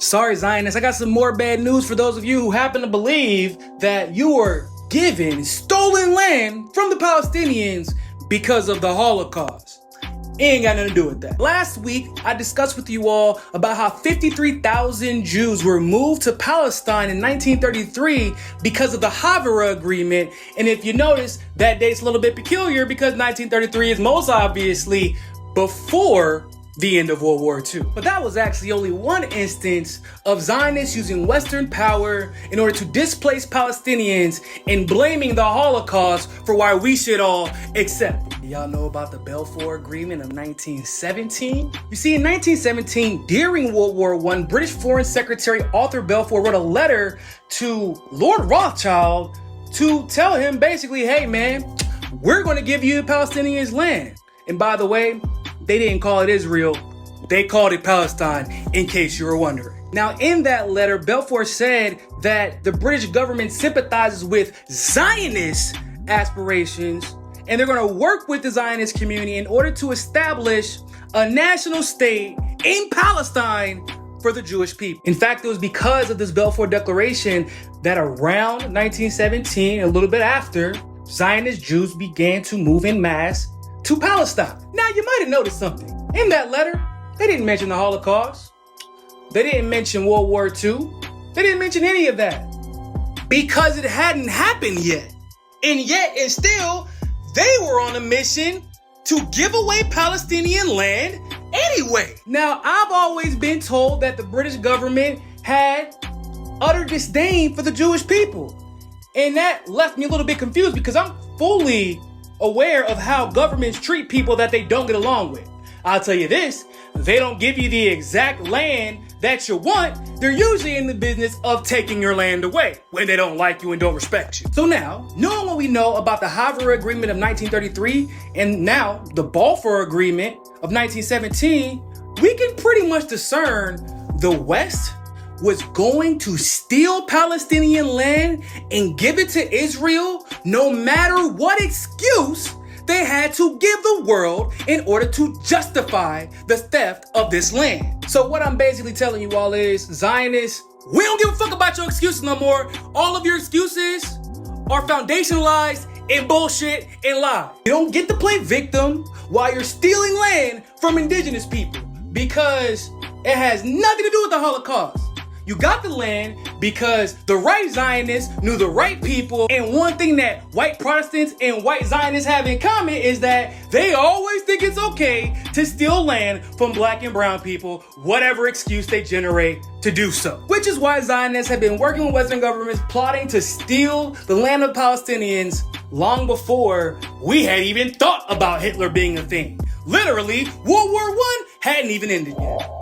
Sorry, Zionists, I got some more bad news for those of you who happen to believe that you were given stolen land from the Palestinians because of the Holocaust. It ain't got nothing to do with that. Last week, I discussed with you all about how 53,000 Jews were moved to Palestine in 1933 because of the Havara Agreement. And if you notice, that date's a little bit peculiar because 1933 is most obviously before the end of World War II. But that was actually only one instance of Zionists using Western power in order to displace Palestinians and blaming the Holocaust for why we should all accept it. Y'all know about the Balfour Agreement of 1917? You see, in 1917, during World War I, British Foreign Secretary Arthur Balfour wrote a letter to Lord Rothschild to tell him basically, hey man, we're gonna give you the Palestinians land. And by the way, they didn't call it Israel, they called it Palestine, in case you were wondering. Now, in that letter, Balfour said that the British government sympathizes with Zionist aspirations, and they're gonna work with the Zionist community in order to establish a national state in Palestine for the Jewish people. In fact, it was because of this Balfour Declaration that around 1917, a little bit after, Zionist Jews began to move en masse to Palestine. Now, you might have noticed something. In that letter, they didn't mention the Holocaust. They didn't mention World War II. They didn't mention any of that because it hadn't happened yet. And yet, and still, they were on a mission to give away Palestinian land anyway. Now, I've always been told that the British government had utter disdain for the Jewish people. And that left me a little bit confused because I'm fully aware of how governments treat people that they don't get along with. I'll tell you this, they don't give you the exact land that you want. They're usually in the business of taking your land away when they don't like you and don't respect you. So now, knowing what we know about the Havara Agreement of 1933 and now the Balfour Agreement of 1917, we can pretty much discern the West was going to steal Palestinian land and give it to Israel no matter what excuse they had to give the world in order to justify the theft of this land. So what I'm basically telling you all is, Zionists, we don't give a fuck about your excuses no more. All of your excuses are foundationalized in bullshit and lies. You don't get to play victim while you're stealing land from indigenous people because it has nothing to do with the Holocaust. You got the land because the right Zionists knew the right people. And one thing that white Protestants and white Zionists have in common is that they always think it's okay to steal land from black and brown people, whatever excuse they generate to do so. Which is why Zionists have been working with Western governments plotting to steal the land of Palestinians long before we had even thought about Hitler being a thing. Literally, World War I hadn't even ended yet.